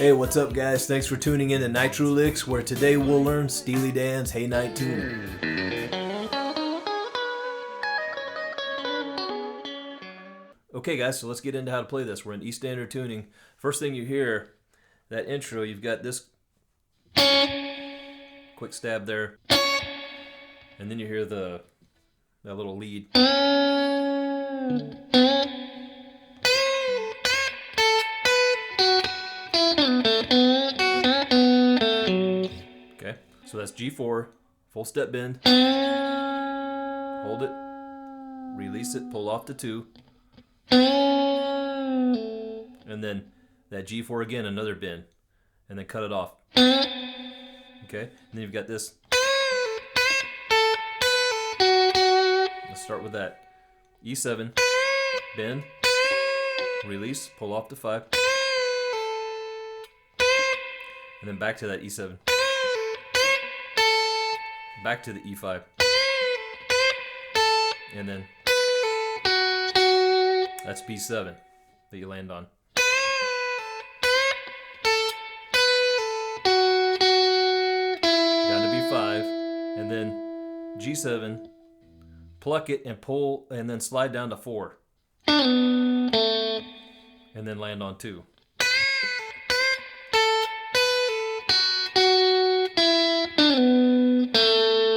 Hey, what's up guys? Thanks for tuning in to Nitro Licks, where today we'll learn Steely Dan's Hey Night Tuner. Okay guys, so let's get into how to play this. We're in E standard tuning. First thing you hear, that intro, you've got this quick stab there, and then you hear that little lead. Okay, so that's G4, full step bend, hold it, release it, pull off the 2, and then that G4 again, another bend, and then cut it off. Okay, and then you've got this. Let's start with that. E7, bend, release, pull off to 5, and then back to that E7. Back to the E5, and then that's B7 that you land on. Down to B5, and then G7, pluck it and pull, and then slide down to 4, and then land on 2.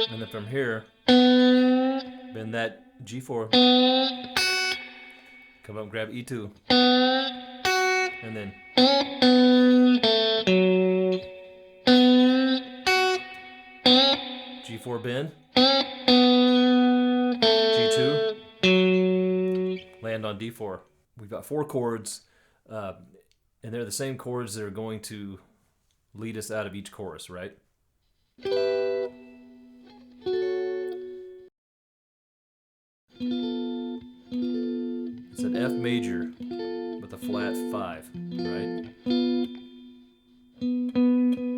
And then from here, bend that G4, come up and grab E2, and then G4 bend, G2, land on D4. We've got 4 chords, and they're the same chords that are going to lead us out of each chorus, right? It's an F major with a flat 5, right?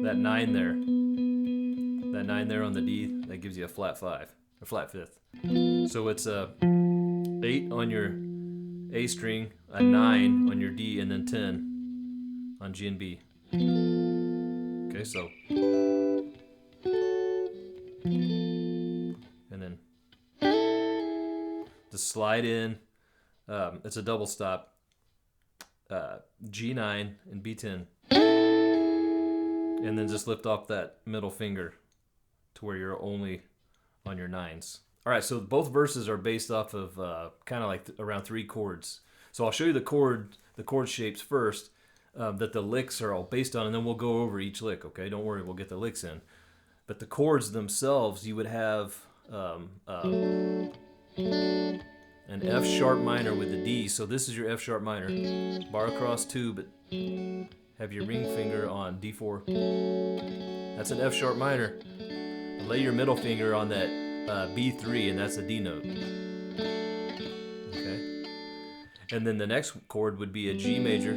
That 9 there on the D, that gives you a flat 5, a flat 5th. So it's a 8 on your A string, a 9 on your D, and then 10 on G and B. Okay, so and then just slide in. It's a double stop. G9 and B10, and then just lift off that middle finger to where you're only on your 9s. All right, so both verses are based off of kind of like around 3 chords. So I'll show you the chord shapes first that the licks are all based on, and then we'll go over each lick. Okay, don't worry, we'll get the licks in. But the chords themselves, you would have an F sharp minor with a D. So this is your F sharp minor, bar across 2, but have your ring finger on D4. That's an F sharp minor. Lay your middle finger on that B3, and that's a D note. Okay, and then the next chord would be a G major.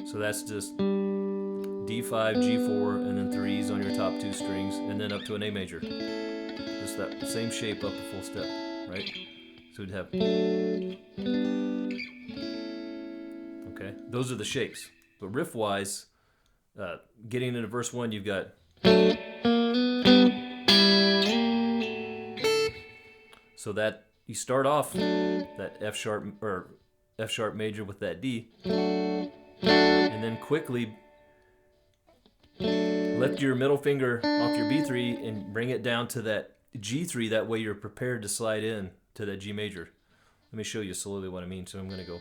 So that's just D5, G4, and then 3s on your top 2 strings, and then up to an A major. Just that same shape up a full step, right? So we'd have. Okay, those are the shapes. But riff-wise, getting into verse 1, you've got. So that you start off that F sharp major with that D, and then quickly lift your middle finger off your B3 and bring it down to that G3. That way you're prepared to slide in to that G major. Let me show you slowly what I mean. So I'm going to go.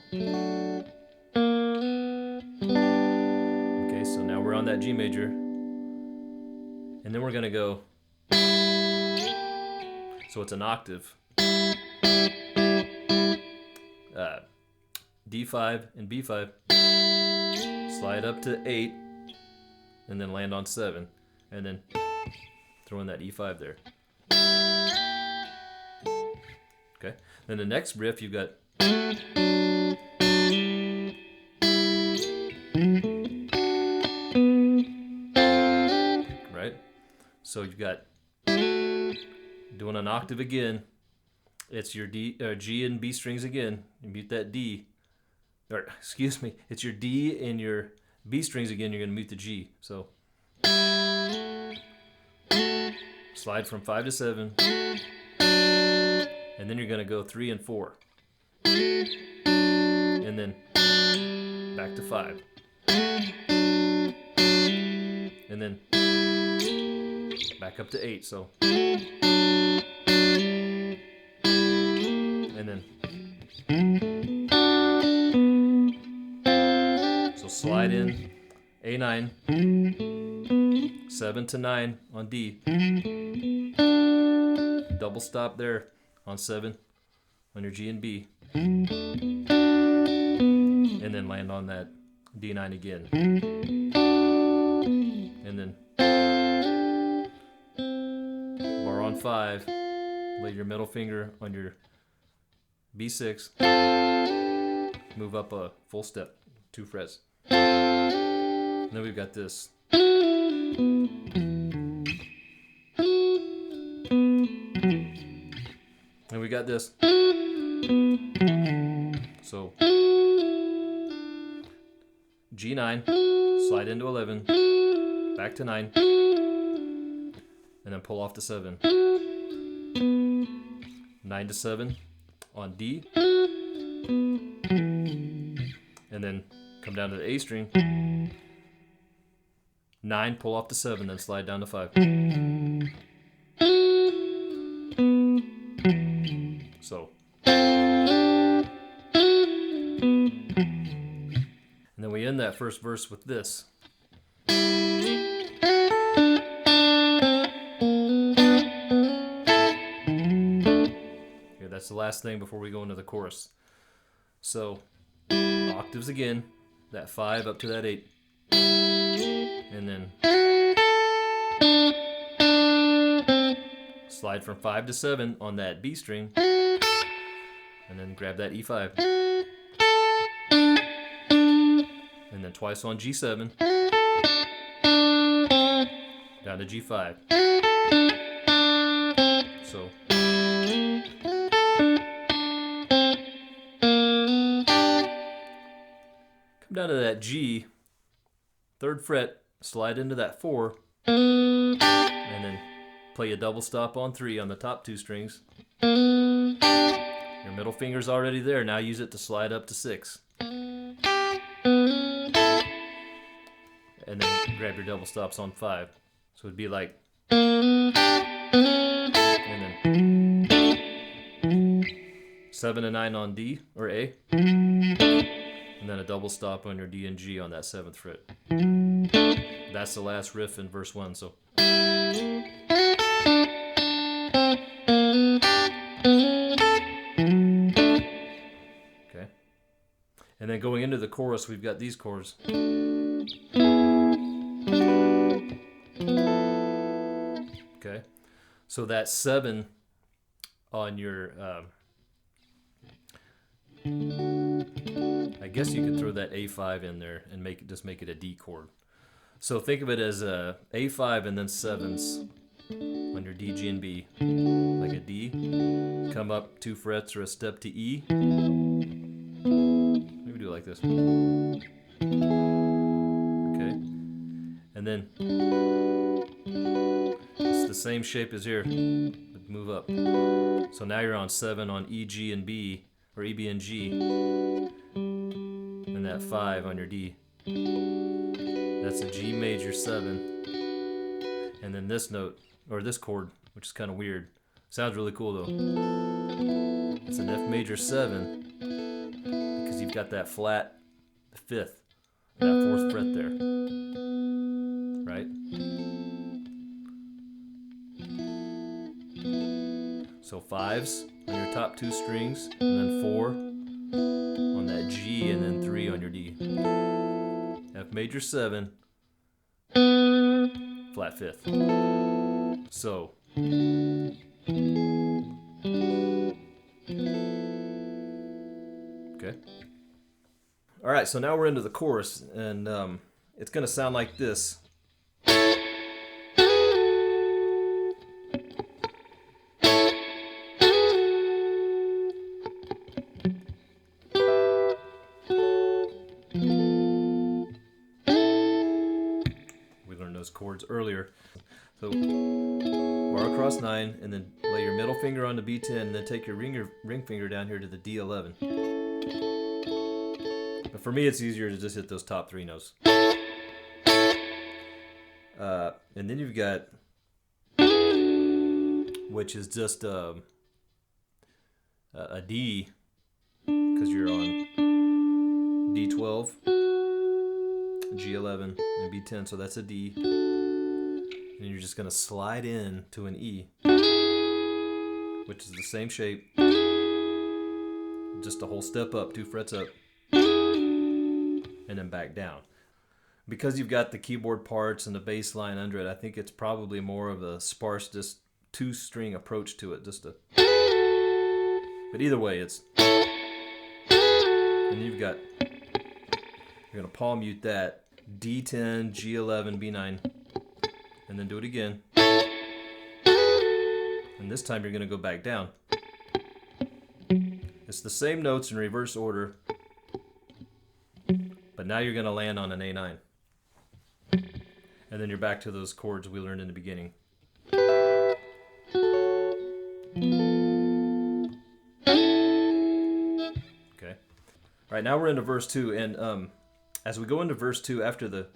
Okay, so now we're on that G major, and then we're going to go. So it's an octave. D5 and B5, slide up to 8, and then land on 7, and then throw in that E5 there. Okay, then the next riff you've got. Right? So you've got doing an octave again. It's your G and B strings again. You mute that D. Or, excuse me, it's your D and your B strings again, you're going to mute the G. So slide from 5 to 7, and then you're going to go 3 and 4, and then back to 5, and then back up to 8. So and then so slide in A9, 7 to 9 on D, double stop there on 7 on your G and B, and then land on that D9 again, and then bar on 5, lay your middle finger on your B6, move up a full step, 2 frets. And then we've got this. And we got this. So G9, slide into 11, back to 9, and then pull off to 7. 9 to 7 on D, and then come down to the A string. 9, pull off to 7, then slide down to 5. So, and then we end that first verse with this. Okay, that's the last thing before we go into the chorus. So, octaves again, that 5 up to that 8. And then slide from 5 to 7 on that B string, and then grab that E5, and then twice on G7, down to G5. So come down to that G, 3rd fret, slide into that 4, and then play a double stop on 3 on the top 2 strings. Your middle finger's already there, now use it to slide up to 6. And then grab your double stops on 5. So it'd be like, and then 7 and 9 on D or A, and then a double stop on your D and G on that 7th fret. That's the last riff in verse 1. So okay, and then going into the chorus, we've got these chords. Okay, so that 7 on your I guess you could throw that A5 in there and make it a D chord. So think of it as a A5 and then 7s on your D, G, and B, like a D. Come up 2 frets or a step to E. Maybe do it like this. Okay, and then it's the same shape as here, but move up. So now you're on 7 on E, G, and B, or E, B, and G, and that 5 on your D. That's a G major 7, and then this note, or this chord, which is kind of weird. Sounds really cool though. It's an F major 7, because you've got that flat 5th, that 4th fret there, right? So 5s on your top 2 strings, and then 4 on that G, and then 3 on your D. F major 7, flat 5th. So okay. All right, so now we're into the chorus, and it's going to sound like this. chords earlier. So bar across 9, and then lay your middle finger on the B10, and then take your ring finger down here to the D11. But for me, it's easier to just hit those top 3 notes. And then you've got, which is just a D, because you're on D12, G11, and B10, so that's a D. And you're just going to slide in to an E, which is the same shape, just a whole step up, 2 frets up, and then back down. Because you've got the keyboard parts and the bass line under it, I think it's probably more of a sparse, just 2-string approach to it. But either way, it's... And you've got... You're going to palm mute that. D10, G11, B9. And then do it again. And this time you're going to go back down. It's the same notes in reverse order. But now you're going to land on an A9. And then you're back to those chords we learned in the beginning. Okay. All right, now we're into verse 2, and as we go into verse 2, after the,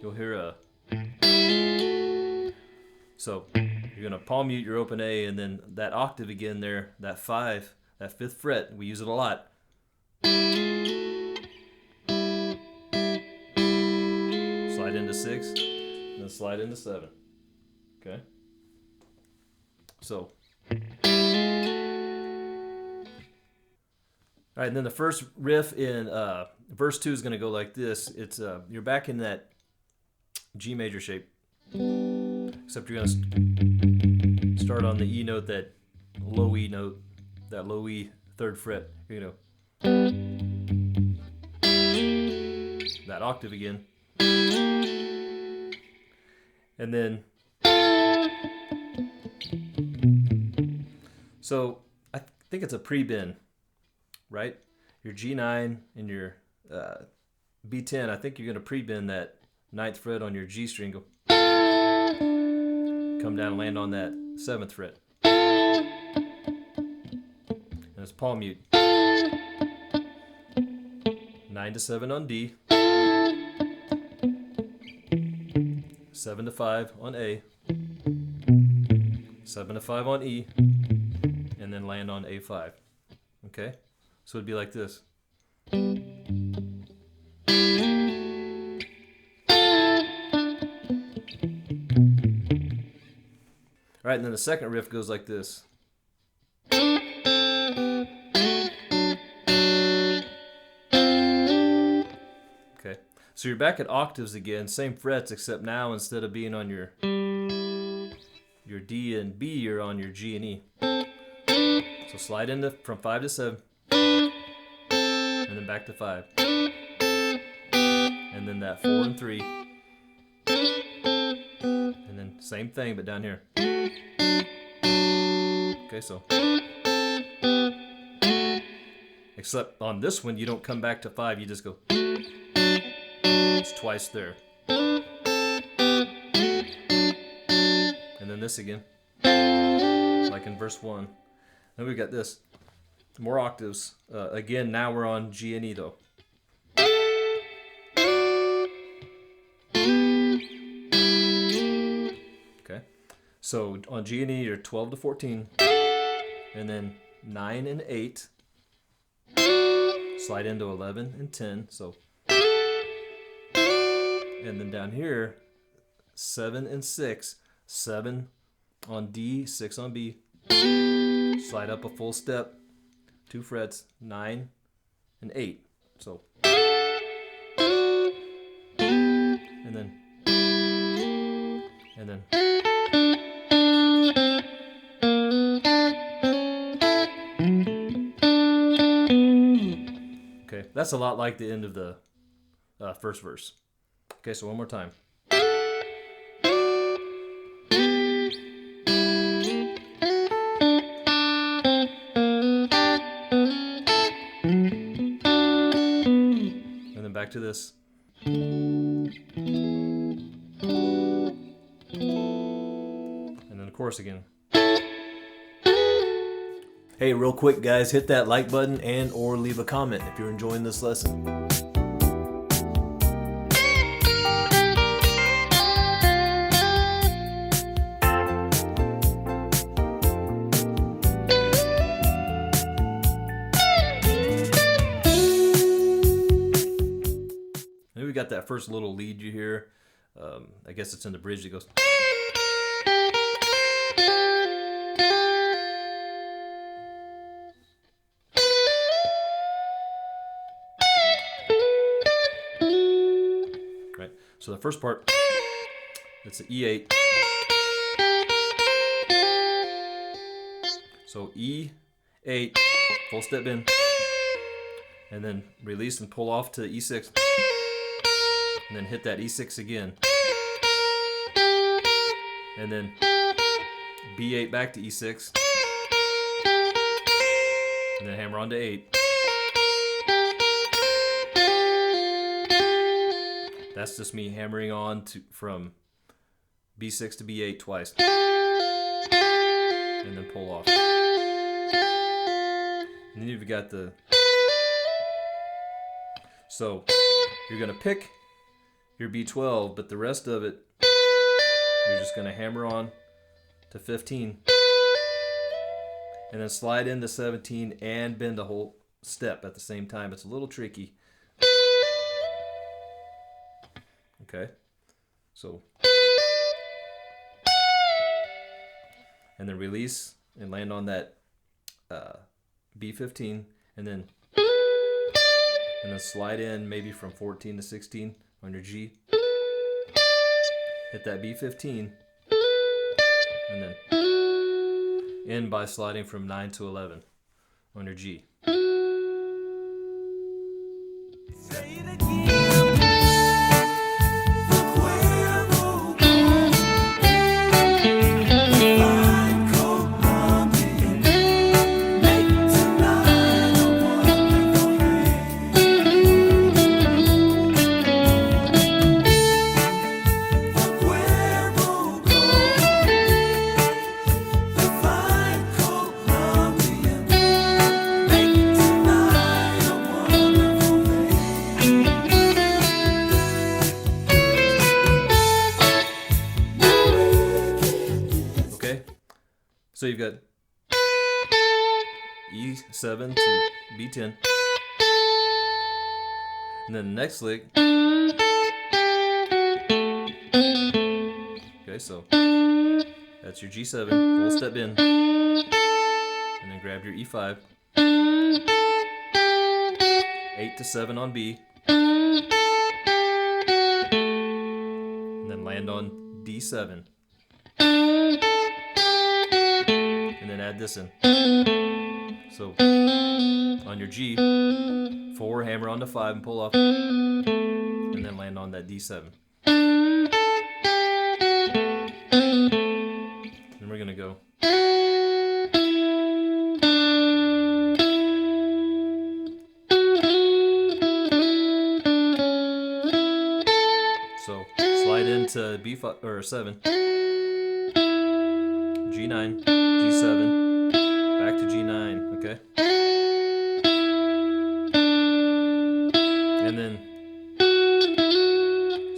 you'll hear a. So you're gonna palm mute your open A, and then that octave again there, that 5, that 5th fret, we use it a lot. Slide into 6, and then slide into 7. Okay. So. All right, and then the first riff in verse 2 is going to go like this. It's you're back in that G major shape, except you're going to start on the E note, that low E note, that low E 3rd fret. You know, that octave again, and then so I think it's a pre-bend. Right? Your G9 and your B10, I think you're going to pre-bend that 9th fret on your G string. Go, come down and land on that 7th fret. And it's palm mute. 9 to 7 on D. 7 to 5 on A. 7 to 5 on E. And then land on A5. Okay? So it'd be like this. All right, and then the second riff goes like this. Okay, so you're back at octaves again, same frets, except now instead of being on your D and B, you're on your G and E. So slide into from 5 to 7. And then back to 5. And then that 4 and 3. And then same thing, but down here. Okay, so. Except on this one, you don't come back to 5, you just go. It's twice there. And then this again. Like in verse 1. Then we've got this. More octaves. Again, now we're on G and E though. Okay. So on G and E, you're 12 to 14. And then 9 and 8. Slide into 11 and 10. So. And then down here, 7 and 6. 7 on D, 6 on B. Slide up a full step. 2 frets, 9 and 8. So, and then, okay, that's a lot like the end of the first verse. Okay, so one more time. Back to this. And chorus again. Hey, real quick guys, hit that like button and or leave a comment if you're enjoying this lesson. Maybe we got that first little lead you hear. I guess it's in the bridge that goes. Right. So the first part, it's an E8. So E8, full step in, and then release and pull off to E6, and then hit that E6 again, and then B8 back to E6, and then hammer on to 8. That's just me hammering on from B6 to B8 twice, and then pull off. And then you've got the, so you're gonna pick your B12, but the rest of it, you're just gonna hammer on to 15, and then slide into 17 and bend a whole step at the same time. It's a little tricky. Okay, so, and then release and land on that B15, and then slide in maybe from 14 to 16 on your G. Hit that B15, and then end by sliding from 9 to 11 on your G. So you've got E7 to B10, and then the next lick. Okay, so that's your G7, full step in, and then grab your E5, 8 to 7 on B, and then land on D7. And then add this in. So on your G, 4, hammer on to 5 and pull off, and then land on that D7. Then we're gonna go. So slide into B5 or 7, G9, G7, back to G9, okay? And then,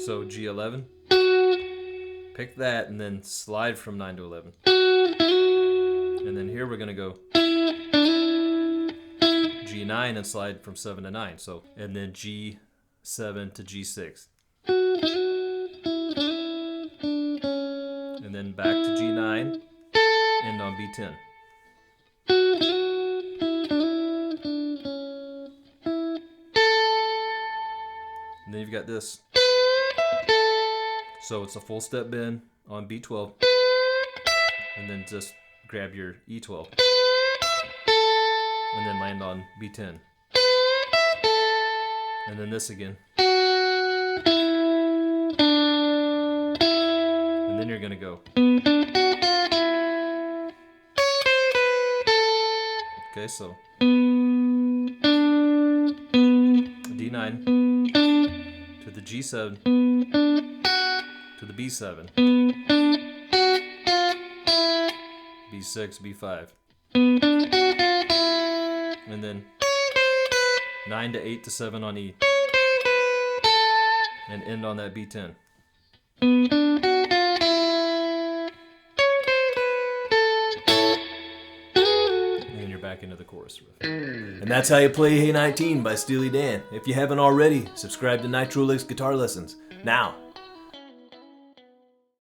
so G11, pick that and then slide from 9 to 11. And then here we're gonna go G9 and slide from 7 to 9, so, and then G7 to G6. And then back to G9, end on B10. And then you've got this. So it's a full step bend on B12, and then just grab your E12, and then land on B10. And then this again. And then you're gonna go. Okay, so D9 to the G7 to the B7. B6, B5. And then 9 to 8 to 7 on E. And end on that B10. And then you're back into the chorus riff. And that's how you play Hey 19 by Steely Dan. If you haven't already, subscribe to Nitro Licks Guitar Lessons. Now,